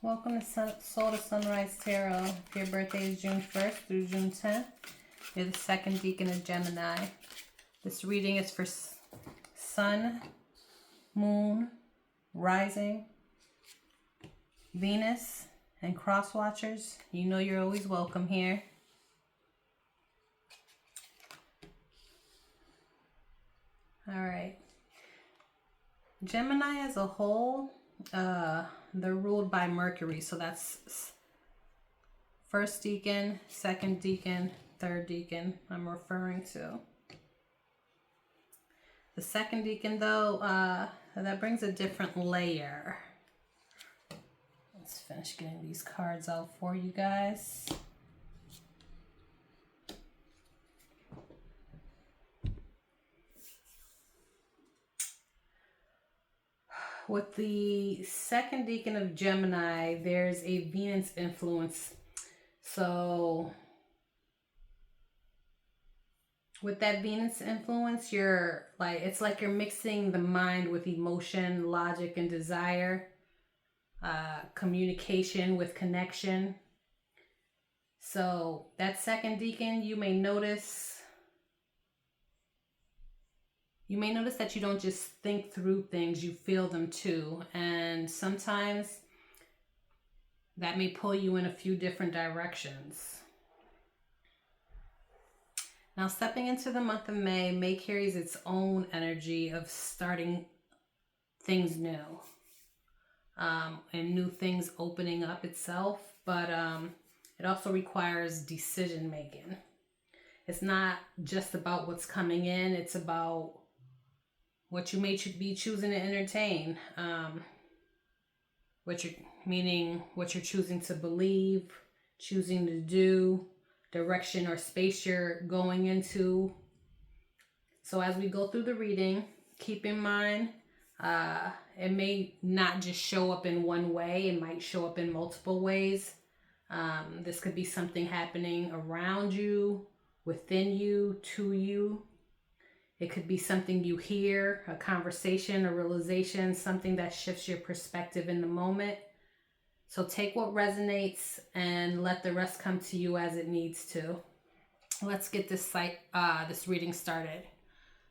Welcome to Soul to Sunrise Tarot. If your birthday is June 1st through June 10th, you're the second decan of Gemini. This reading is for Sun, Moon, Rising, Venus, and Cross Watchers. You know you're always welcome here. All right. Gemini as a whole, they're ruled by Mercury, so that's first decan, second decan, third decan I'm referring to. The second decan, though, that brings a different layer. Let's finish getting these cards out for you guys. With the second decan of Gemini, there's a Venus influence. So with that Venus influence, it's like you're mixing the mind with emotion, logic, and desire, communication with connection. So that second decan, you may notice that you don't just think through things, you feel them too. And sometimes that may pull you in a few different directions. Now, stepping into the month of May, May carries its own energy of starting things new. And new things opening up itself. But it also requires decision making. It's not just about what's coming in, it's about what you may be choosing to entertain, what you're choosing to believe, choosing to do, direction or space you're going into. So as we go through the reading, keep in mind, it may not just show up in one way. It might show up in multiple ways. This could be something happening around you, within you, to you. It could be something you hear, a conversation, a realization, something that shifts your perspective in the moment. So take what resonates and let the rest come to you as it needs to. Let's get this reading started.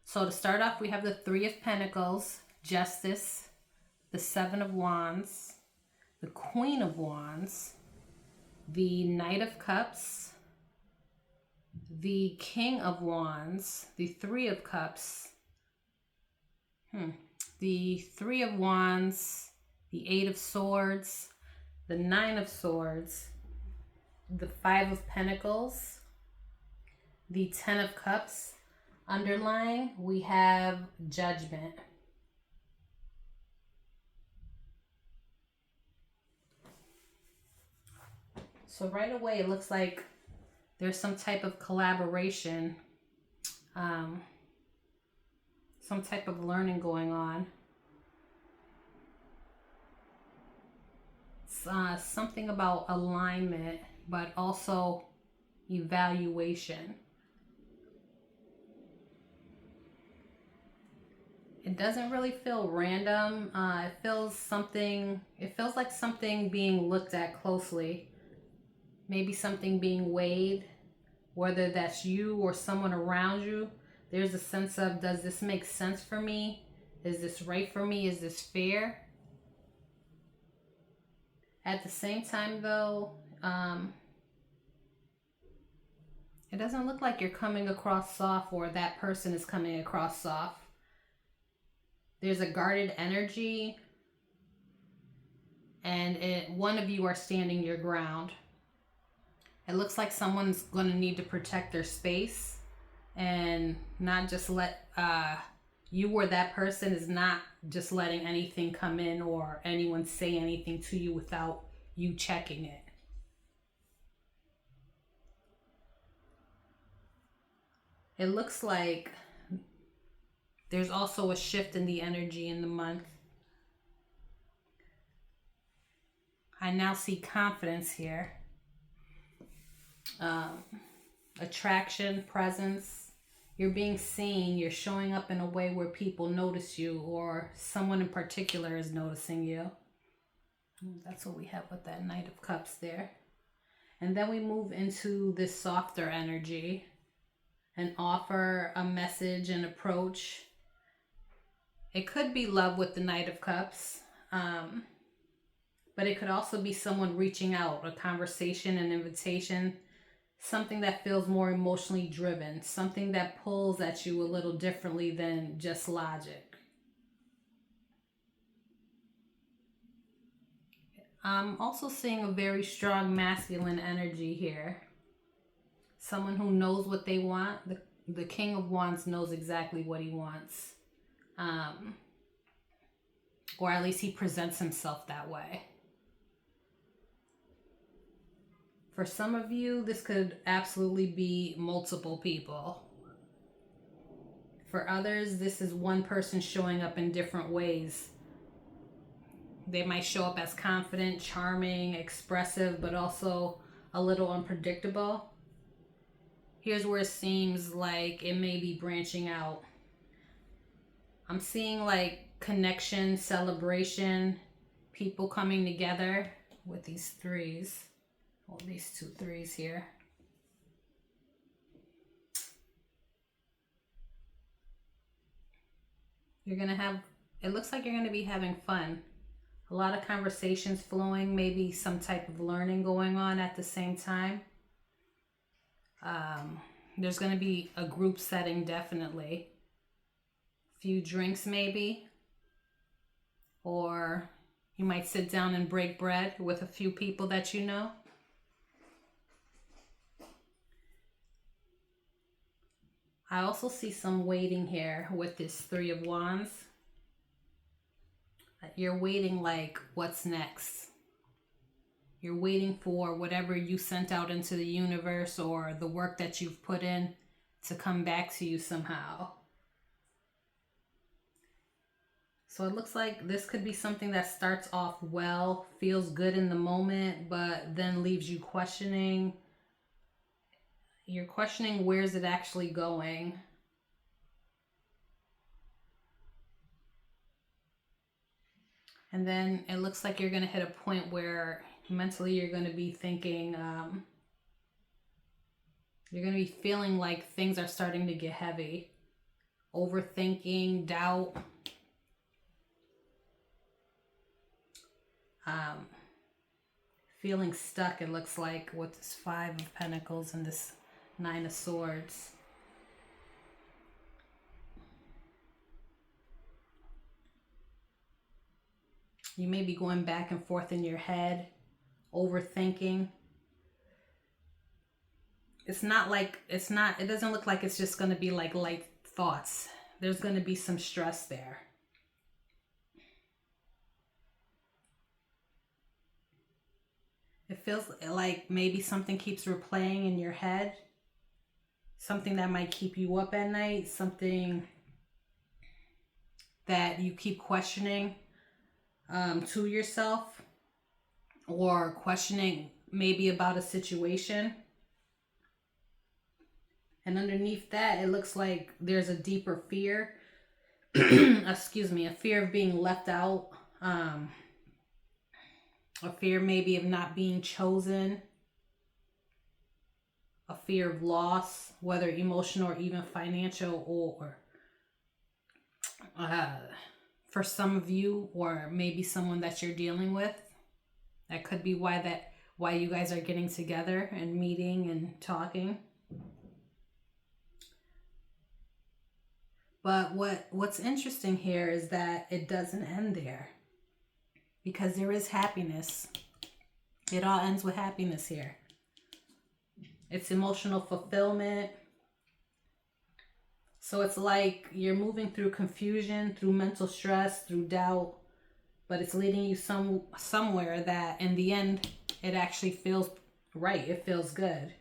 So to start off, we have the Three of Pentacles, Justice, the Seven of Wands, the Queen of Wands, the Knight of Cups, the King of Wands, the Three of Cups, the Three of Wands, the Eight of Swords, the Nine of Swords, the Five of Pentacles, the Ten of Cups. Underlying, we have Judgment. So right away, it looks like there's some type of collaboration, some type of learning going on. It's something about alignment, but also evaluation. It doesn't really feel random. It feels like something being looked at closely. Maybe something being weighed, whether that's you or someone around you. There's a sense of, does this make sense for me? Is this right for me? Is this fair? At the same time, though, it doesn't look like you're coming across soft or that person is coming across soft. There's a guarded energy, and one of you are standing your ground. It looks like someone's going to need to protect their space and not just let you or that person is not just letting anything come in or anyone say anything to you without you checking it. It looks like there's also a shift in the energy in the month. I now see confidence here. Attraction, presence. You're being seen. You're showing up in a way where people notice you, or someone in particular is noticing you. That's what we have with that Knight of Cups there. And then we move into this softer energy and offer a message and approach. It could be love with the Knight of Cups, but it could also be someone reaching out, a conversation, an invitation, something that feels more emotionally driven, something that pulls at you a little differently than just logic. I'm also seeing a very strong masculine energy here. Someone who knows what they want. The King of Wands knows exactly what he wants. Or at least he presents himself that way. For some of you, this could absolutely be multiple people. For others, this is one person showing up in different ways. They might show up as confident, charming, expressive, but also a little unpredictable. Here's where it seems like it may be branching out. I'm seeing like connection, celebration, people coming together with these threes. Well, these 2 threes here. You're going to have, it looks like you're going to be having fun. A lot of conversations flowing, maybe some type of learning going on at the same time. There's going to be a group setting, definitely. A few drinks, maybe. Or you might sit down and break bread with a few people that you know. I also see some waiting here with this 3 of Wands. You're waiting like, what's next? You're waiting for whatever you sent out into the universe or the work that you've put in to come back to you somehow. So it looks like this could be something that starts off well, feels good in the moment, but then leaves you questioning. You're questioning, where's it actually going? And then it looks like you're going to hit a point where mentally you're going to be thinking, you're going to be feeling like things are starting to get heavy. Overthinking, doubt. Feeling stuck, it looks like, with this 5 of Pentacles and this 9 of Swords. You may be going back and forth in your head, overthinking. It doesn't look like it's just going to be like light thoughts. There's going to be some stress there. It feels like maybe something keeps replaying in your head. Something that might keep you up at night. Something that you keep questioning to yourself, or questioning maybe about a situation. And underneath that, it looks like there's a deeper fear. Excuse me, a fear of being left out. A fear maybe of not being chosen. A fear of loss, whether emotional or even financial, or for some of you, or maybe someone that you're dealing with. That could be why you guys are getting together and meeting and talking. But what's interesting here is that it doesn't end there, because there is happiness. It all ends with happiness here. It's emotional fulfillment. So it's like you're moving through confusion, through mental stress, through doubt, but it's leading you somewhere that in the end, it actually feels right. It feels good.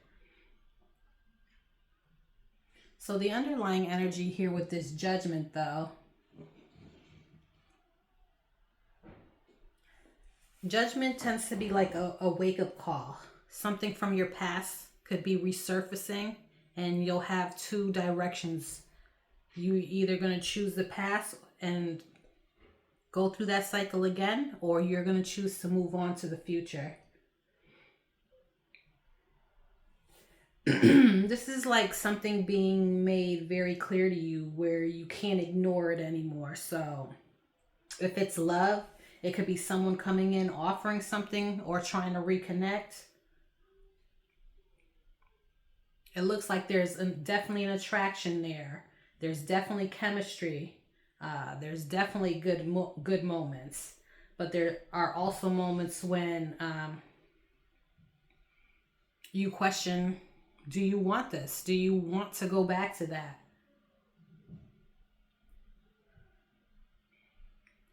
So the underlying energy here with this Judgment, though, Judgment tends to be like a wake-up call. Something from your past could be resurfacing, and you'll have 2 directions. You're either going to choose the past and go through that cycle again, or you're going to choose to move on to the future. This is like something being made very clear to you where you can't ignore it anymore. So if it's love, it could be someone coming in offering something or trying to reconnect. It looks like there's definitely an attraction there. There's definitely chemistry. There's definitely good moments. But there are also moments when you question, do you want this? Do you want to go back to that?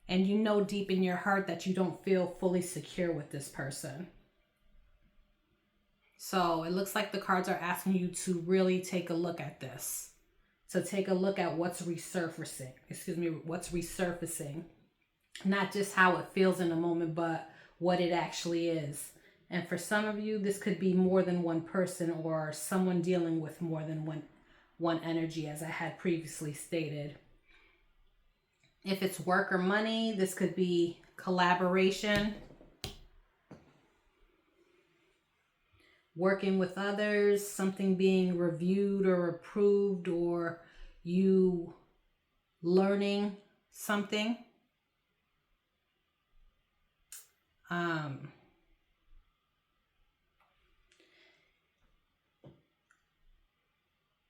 And you know deep in your heart that you don't feel fully secure with this person. So it looks like the cards are asking you to really take a look at this. To take a look at what's resurfacing. What's resurfacing. Not just how it feels in a moment, but what it actually is. And for some of you, this could be more than one person or someone dealing with more than one energy, as I had previously stated. If it's work or money, this could be collaboration, working with others, something being reviewed or approved, or you learning something.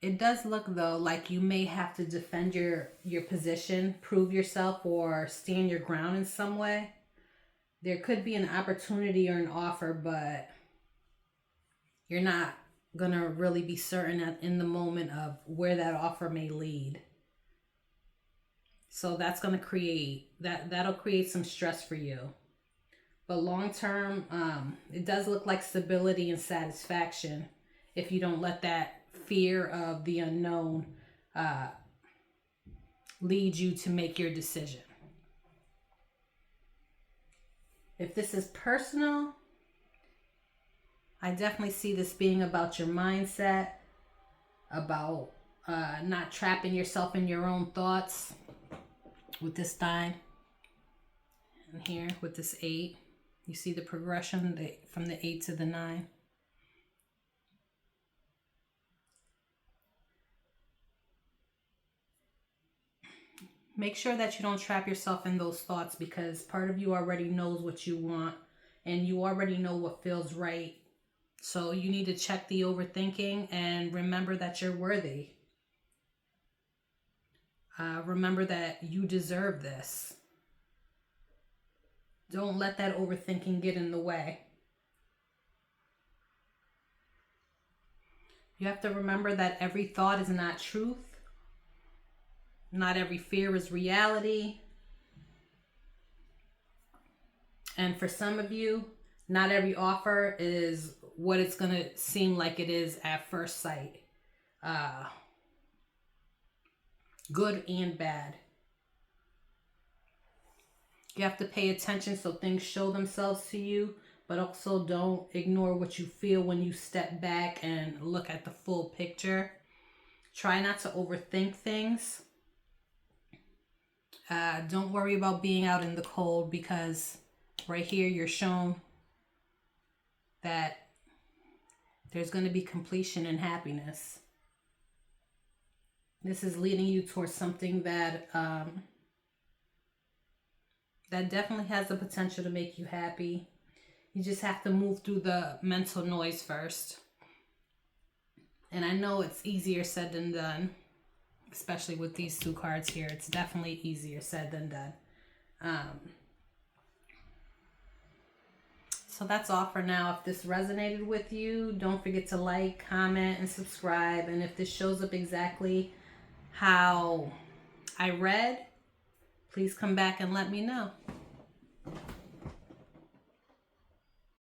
It does look, though, like you may have to defend your position, prove yourself, or stand your ground in some way. There could be an opportunity or an offer, but you're not going to really be certain in the moment of where that offer may lead. So that's going to that'll create some stress for you. But long term, it does look like stability and satisfaction if you don't let that fear of the unknown lead you to make your decision. If this is personal, I definitely see this being about your mindset, about not trapping yourself in your own thoughts with this 9. And here with this 8, you see the progression from the 8 to the 9. Make sure that you don't trap yourself in those thoughts, because part of you already knows what you want and you already know what feels right. So you need to check the overthinking and remember that you're worthy. Remember that you deserve this. Don't let that overthinking get in the way. You have to remember that every thought is not truth. Not every fear is reality. And for some of you, not every offer is what it's going to seem like it is at first sight. Good and bad. You have to pay attention so things show themselves to you, but also don't ignore what you feel when you step back and look at the full picture. Try not to overthink things. Don't worry about being out in the cold, because right here you're shown that there's going to be completion and happiness. This is leading you towards something that that definitely has the potential to make you happy. You just have to move through the mental noise first. And I know it's easier said than done. Especially with these 2 cards here. It's definitely easier said than done. So that's all for now. If this resonated with you, don't forget to like, comment, and subscribe. And if this shows up exactly how I read, please come back and let me know.